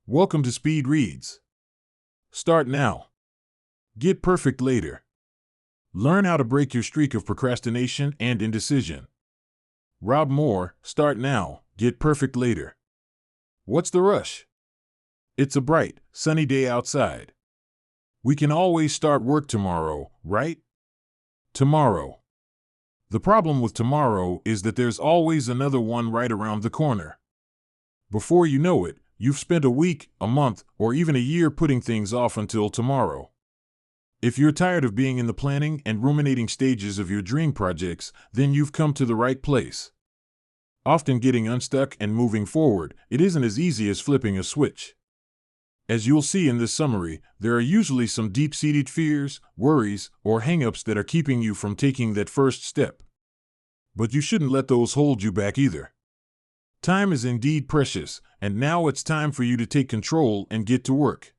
Welcome to Speed Reads. Start now. Get perfect later. Learn how to break your streak of procrastination and indecision. Rob Moore, start now, get perfect later. What's the rush? It's a bright, sunny day outside. We can always start work tomorrow, right? Tomorrow. The problem with tomorrow is that there's always another one right around the corner. Before you know it, you've spent a week, a month, or even a year putting things off until tomorrow. If you're tired of being in the planning and ruminating stages of your dream projects, then you've come to the right place. Often getting unstuck and moving forward, it isn't as easy as flipping a switch. As you'll see in this summary, there are usually some deep-seated fears, worries, or hang-ups that are keeping you from taking that first step. But you shouldn't let those hold you back either. Time is indeed precious, and now it's time for you to take control and get to work.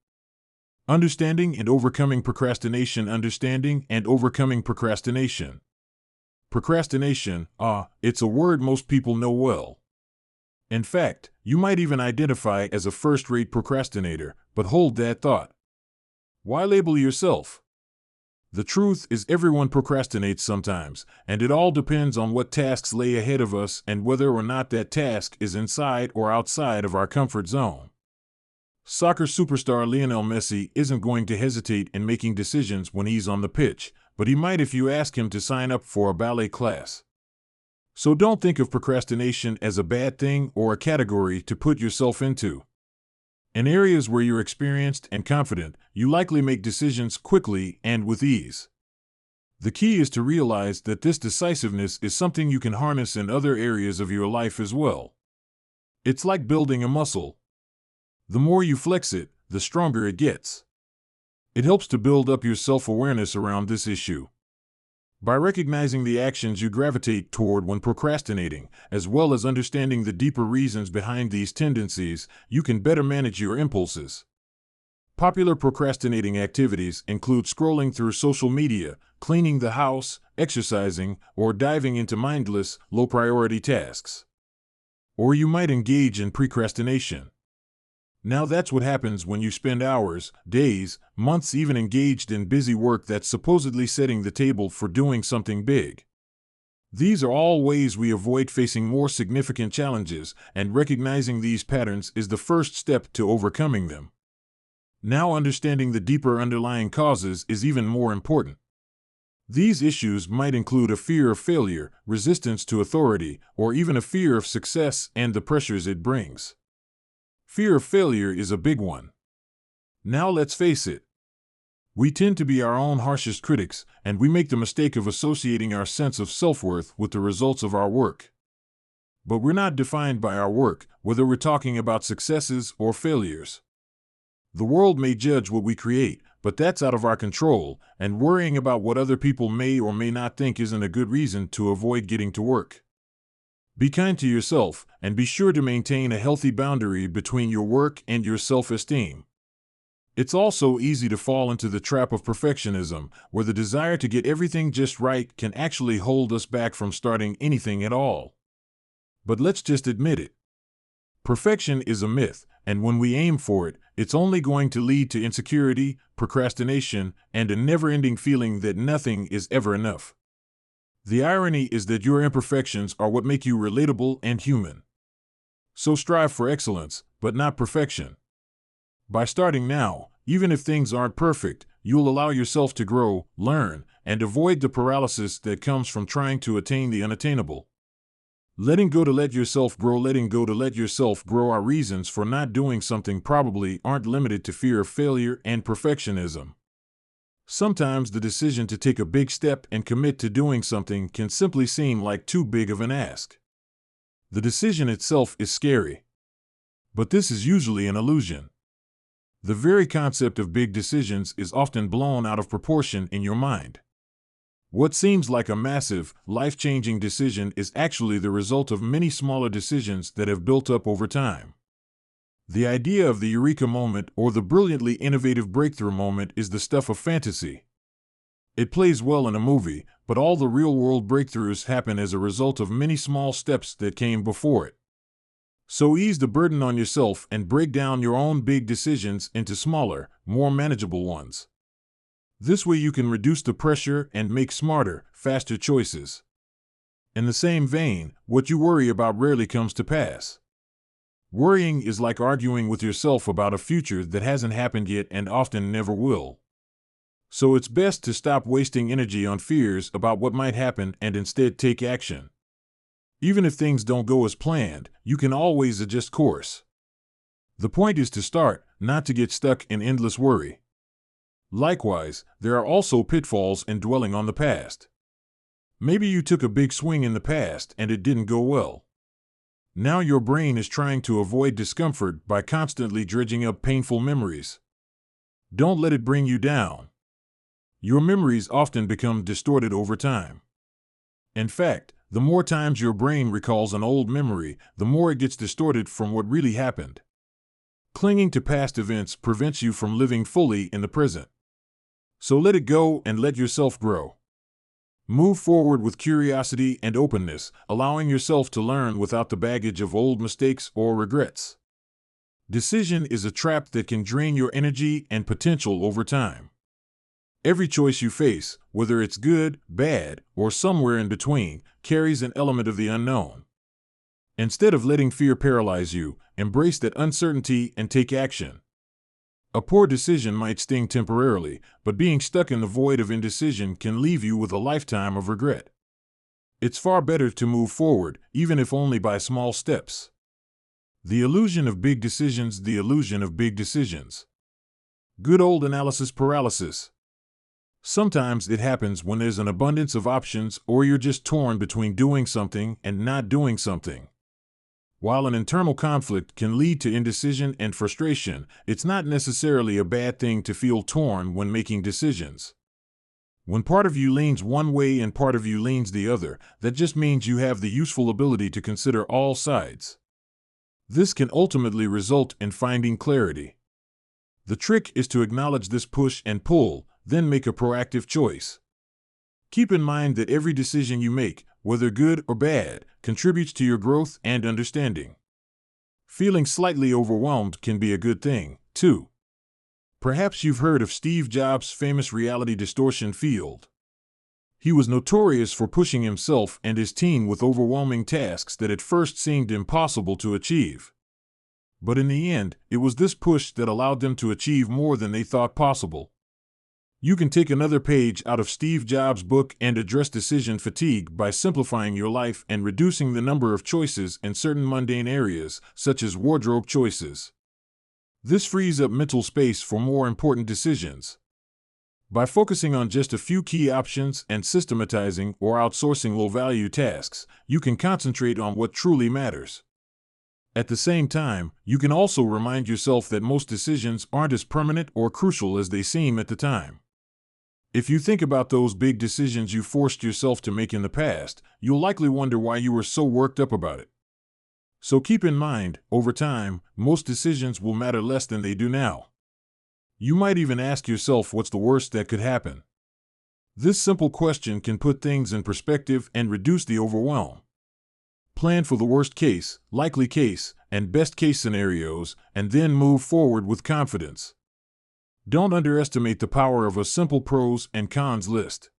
Understanding and overcoming procrastination. Understanding and overcoming procrastination. Procrastination, it's a word most people know well. In fact, you might even identify as a first-rate procrastinator, but hold that thought. Why label yourself? The truth is everyone procrastinates sometimes, and it all depends on what tasks lay ahead of us and whether or not that task is inside or outside of our comfort zone. Soccer superstar Lionel Messi isn't going to hesitate in making decisions when he's on the pitch, but he might if you ask him to sign up for a ballet class. So don't think of procrastination as a bad thing or a category to put yourself into. In areas where you're experienced and confident, you likely make decisions quickly and with ease. The key is to realize that this decisiveness is something you can harness in other areas of your life as well. It's like building a muscle. The more you flex it, the stronger it gets. It helps to build up your self-awareness around this issue. By recognizing the actions you gravitate toward when procrastinating, as well as understanding the deeper reasons behind these tendencies, you can better manage your impulses. Popular procrastinating activities include scrolling through social media, cleaning the house, exercising, or diving into mindless, low-priority tasks. Or you might engage in precrastination. Now that's what happens when you spend hours, days, months even engaged in busy work that's supposedly setting the table for doing something big. These are all ways we avoid facing more significant challenges, and recognizing these patterns is the first step to overcoming them. Now understanding the deeper underlying causes is even more important. These issues might include a fear of failure, resistance to authority, or even a fear of success and the pressures it brings. Fear of failure is a big one. Now let's face it. We tend to be our own harshest critics, and we make the mistake of associating our sense of self-worth with the results of our work. But we're not defined by our work, whether we're talking about successes or failures. The world may judge what we create, but that's out of our control, and worrying about what other people may or may not think isn't a good reason to avoid getting to work. Be kind to yourself, and be sure to maintain a healthy boundary between your work and your self-esteem. It's also easy to fall into the trap of perfectionism, where the desire to get everything just right can actually hold us back from starting anything at all. But let's just admit it. Perfection is a myth, and when we aim for it, it's only going to lead to insecurity, procrastination, and a never-ending feeling that nothing is ever enough. The irony is that your imperfections are what make you relatable and human. So strive for excellence, but not perfection. By starting now, even if things aren't perfect, you'll allow yourself to grow, learn, and avoid the paralysis that comes from trying to attain the unattainable. Letting go to let yourself grow. Letting go to let yourself grow. Our reasons for not doing something probably aren't limited to fear of failure and perfectionism. Sometimes the decision to take a big step and commit to doing something can simply seem like too big of an ask. The decision itself is scary. But this is usually an illusion. The very concept of big decisions is often blown out of proportion in your mind. What seems like a massive, life-changing decision is actually the result of many smaller decisions that have built up over time. The idea of the eureka moment or the brilliantly innovative breakthrough moment is the stuff of fantasy. It plays well in a movie, But all the real-world breakthroughs happen as a result of many small steps that came before it. So ease the burden on yourself and break down your own big decisions into smaller, more manageable ones. This way you can reduce the pressure and make smarter, faster choices. In the same vein, what you worry about rarely comes to pass. Worrying is like arguing with yourself about a future that hasn't happened yet and often never will. So it's best to stop wasting energy on fears about what might happen and instead take action. Even if things don't go as planned, you can always adjust course. The point is to start, not to get stuck in endless worry. Likewise, there are also pitfalls in dwelling on the past. Maybe you took a big swing in the past and it didn't go well. Now your brain is trying to avoid discomfort by constantly dredging up painful memories. Don't let it bring you down. Your memories often become distorted over time. In fact, the more times your brain recalls an old memory, the more it gets distorted from what really happened. Clinging to past events prevents you from living fully in the present. So let it go and let yourself grow. Move forward with curiosity and openness, allowing yourself to learn without the baggage of old mistakes or regrets. Decision is a trap that can drain your energy and potential over time. Every choice you face, whether it's good, bad, or somewhere in between, carries an element of the unknown. Instead of letting fear paralyze you, embrace that uncertainty and take action. A poor decision might sting temporarily, but being stuck in the void of indecision can leave you with a lifetime of regret. It's far better to move forward, even if only by small steps. The illusion of big decisions, the illusion of big decisions. Good old analysis paralysis. Sometimes it happens when there's an abundance of options or you're just torn between doing something and not doing something. While an internal conflict can lead to indecision and frustration, it's not necessarily a bad thing to feel torn when making decisions. When part of you leans one way and part of you leans the other, that just means you have the useful ability to consider all sides. This can ultimately result in finding clarity. The trick is to acknowledge this push and pull, then make a proactive choice. Keep in mind that every decision you make, whether good or bad, contributes to your growth and understanding. Feeling slightly overwhelmed can be a good thing, too. Perhaps you've heard of Steve Jobs' famous reality distortion field. He was notorious for pushing himself and his team with overwhelming tasks that at first seemed impossible to achieve. But in the end, it was this push that allowed them to achieve more than they thought possible. You can take another page out of Steve Jobs' book and address decision fatigue by simplifying your life and reducing the number of choices in certain mundane areas, such as wardrobe choices. This frees up mental space for more important decisions. By focusing on just a few key options and systematizing or outsourcing low-value tasks, you can concentrate on what truly matters. At the same time, you can also remind yourself that most decisions aren't as permanent or crucial as they seem at the time. If you think about those big decisions you forced yourself to make in the past, you'll likely wonder why you were so worked up about it. So keep in mind, over time, most decisions will matter less than they do now. You might even ask yourself what's the worst that could happen. This simple question can put things in perspective and reduce the overwhelm. Plan for the worst case, likely case, and best case scenarios, and then move forward with confidence. Don't underestimate the power of a simple pros and cons list.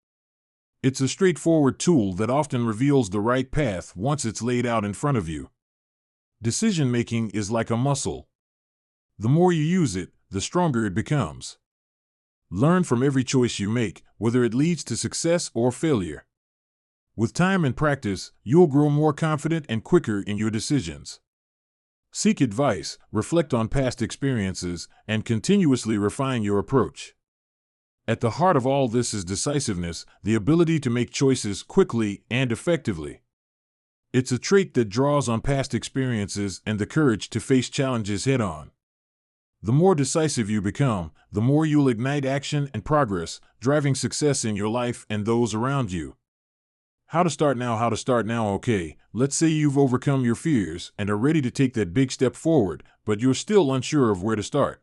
It's a straightforward tool that often reveals the right path once it's laid out in front of you. Decision-making is like a muscle. The more you use it, the stronger it becomes. Learn from every choice you make, whether it leads to success or failure. With time and practice, you'll grow more confident and quicker in your decisions. Seek advice, reflect on past experiences, and continuously refine your approach. At the heart of all this is decisiveness, the ability to make choices quickly and effectively. It's a trait that draws on past experiences and the courage to face challenges head-on. The more decisive you become, the more you'll ignite action and progress, driving success in your life and those around you. How to start now? Okay, let's say you've overcome your fears and are ready to take that big step forward, but you're still unsure of where to start.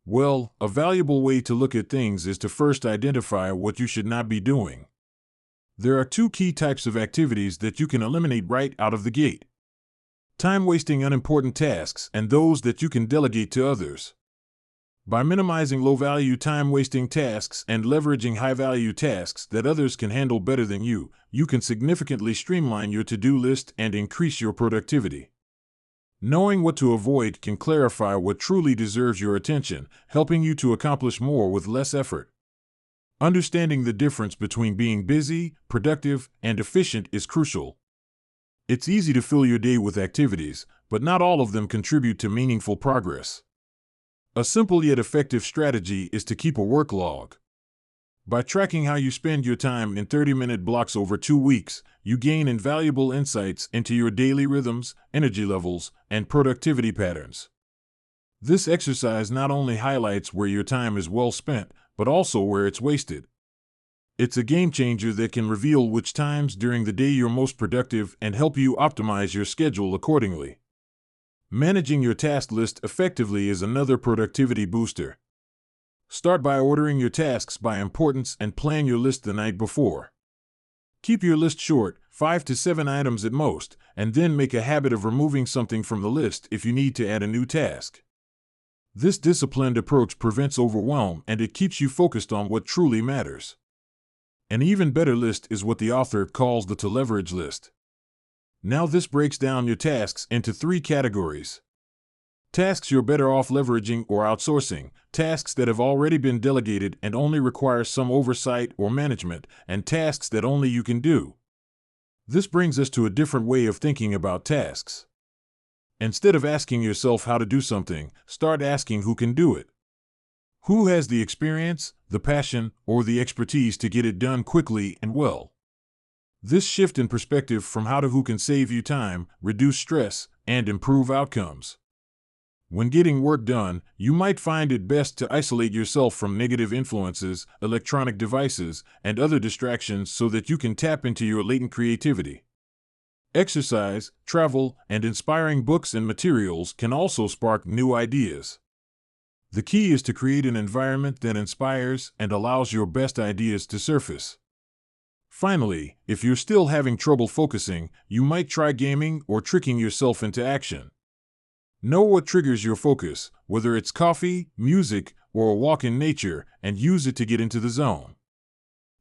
Well, a valuable way to look at things is to first identify what you should not be doing. There are two key types of activities that you can eliminate right out of the gate: time-wasting unimportant tasks and those that you can delegate to others. By minimizing low-value time-wasting tasks and leveraging high-value tasks that others can handle better than you, you can significantly streamline your to-do list and increase your productivity. Knowing what to avoid can clarify what truly deserves your attention, helping you to accomplish more with less effort. Understanding the difference between being busy, productive, and efficient is crucial. It's easy to fill your day with activities, but not all of them contribute to meaningful progress. A simple yet effective strategy is to keep a work log. By tracking how you spend your time in 30-minute blocks over 2 weeks, you gain invaluable insights into your daily rhythms, energy levels, and productivity patterns. This exercise not only highlights where your time is well spent, but also where it's wasted. It's a game changer that can reveal which times during the day you're most productive and help you optimize your schedule accordingly. Managing your task list effectively is another productivity booster. Start by ordering your tasks by importance and plan your list the night before. Keep your list short, 5 to 7 items at most, and then make a habit of removing something from the list if you need to add a new task. This disciplined approach prevents overwhelm and it keeps you focused on what truly matters. An even better list is what the author calls the to-leverage list. Now this breaks down your tasks into 3 categories. Tasks you're better off leveraging or outsourcing, tasks that have already been delegated and only require some oversight or management, and tasks that only you can do. This brings us to a different way of thinking about tasks. Instead of asking yourself how to do something, start asking who can do it. Who has the experience, the passion, or the expertise to get it done quickly and well? This shift in perspective from how to who can save you time, reduce stress, and improve outcomes. When getting work done, you might find it best to isolate yourself from negative influences, electronic devices, and other distractions so that you can tap into your latent creativity. Exercise, travel, and inspiring books and materials can also spark new ideas. The key is to create an environment that inspires and allows your best ideas to surface. Finally, if you're still having trouble focusing, you might try gaming or tricking yourself into action. Know what triggers your focus, whether it's coffee, music, or a walk in nature, and use it to get into the zone.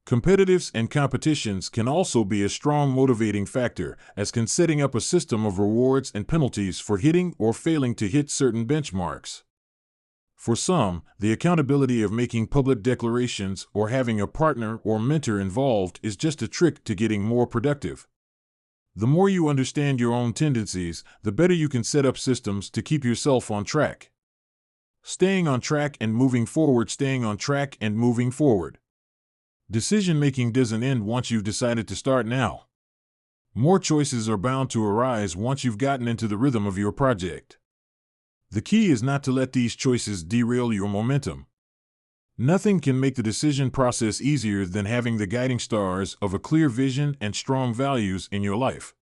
Competitives and competitions can also be a strong motivating factor, as can setting up a system of rewards and penalties for hitting or failing to hit certain benchmarks. For some, the accountability of making public declarations or having a partner or mentor involved is just a trick to getting more productive. The more you understand your own tendencies, the better you can set up systems to keep yourself on track. Staying on track and moving forward. Staying on track and moving forward. Decision-making doesn't end once you've decided to start now. More choices are bound to arise once you've gotten into the rhythm of your project. The key is not to let these choices derail your momentum. Nothing can make the decision process easier than having the guiding stars of a clear vision and strong values in your life.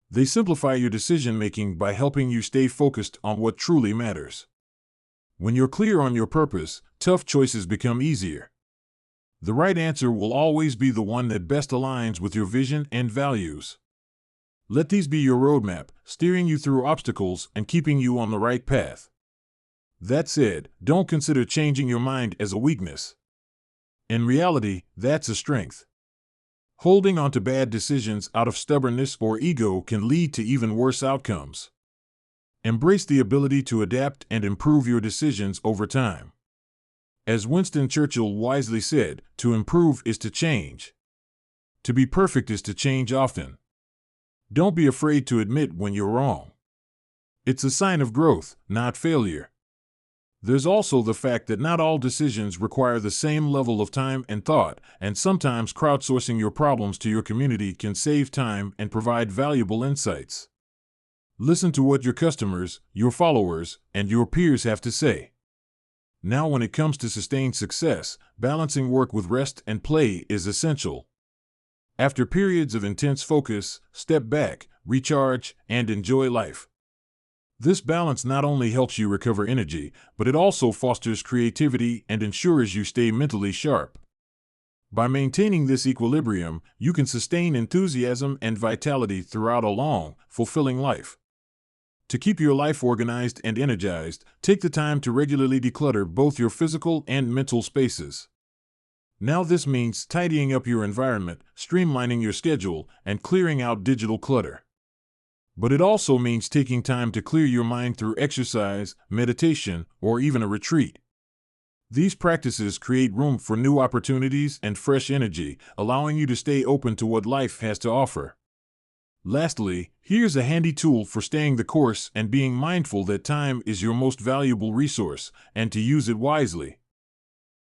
They simplify your decision-making by helping you stay focused on what truly matters. When you're clear on your purpose, tough choices become easier. The right answer will always be the one that best aligns with your vision and values. Let these be your roadmap, steering you through obstacles and keeping you on the right path. That said, don't consider changing your mind as a weakness. In reality, that's a strength. Holding on to bad decisions out of stubbornness or ego can lead to even worse outcomes. Embrace the ability to adapt and improve your decisions over time. As Winston Churchill wisely said, to improve is to change. To be perfect is to change often. Don't be afraid to admit when you're wrong. It's a sign of growth, not failure. There's also the fact that not all decisions require the same level of time and thought, and sometimes crowdsourcing your problems to your community can save time and provide valuable insights. Listen to what your customers, your followers, and your peers have to say. Now, when it comes to sustained success, balancing work with rest and play is essential. After periods of intense focus, step back, recharge, and enjoy life. This balance not only helps you recover energy, but it also fosters creativity and ensures you stay mentally sharp. By maintaining this equilibrium, you can sustain enthusiasm and vitality throughout a long, fulfilling life. To keep your life organized and energized, take the time to regularly declutter both your physical and mental spaces. Now this means tidying up your environment, streamlining your schedule, and clearing out digital clutter. But it also means taking time to clear your mind through exercise, meditation, or even a retreat. These practices create room for new opportunities and fresh energy, allowing you to stay open to what life has to offer. Lastly, here's a handy tool for staying the course and being mindful that time is your most valuable resource, and to use it wisely.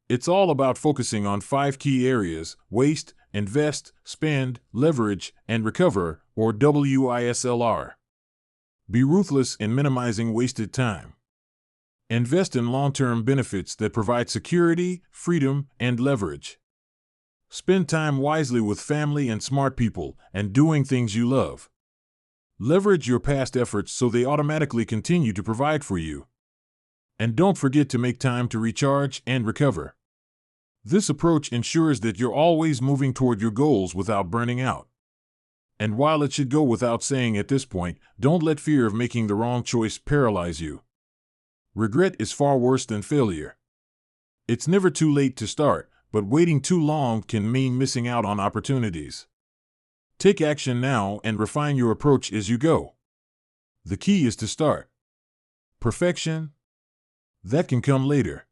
It's all about focusing on 5 key areas: waste, invest, spend, leverage, and recover, or WISLR. Be ruthless in minimizing wasted time. Invest in long-term benefits that provide security, freedom, and leverage. Spend time wisely with family and smart people, and doing things you love. Leverage your past efforts so they automatically continue to provide for you. And don't forget to make time to recharge and recover. This approach ensures that you're always moving toward your goals without burning out. And while it should go without saying at this point, don't let fear of making the wrong choice paralyze you. Regret is far worse than failure. It's never too late to start, but waiting too long can mean missing out on opportunities. Take action now and refine your approach as you go. The key is to start. Perfection? That can come later.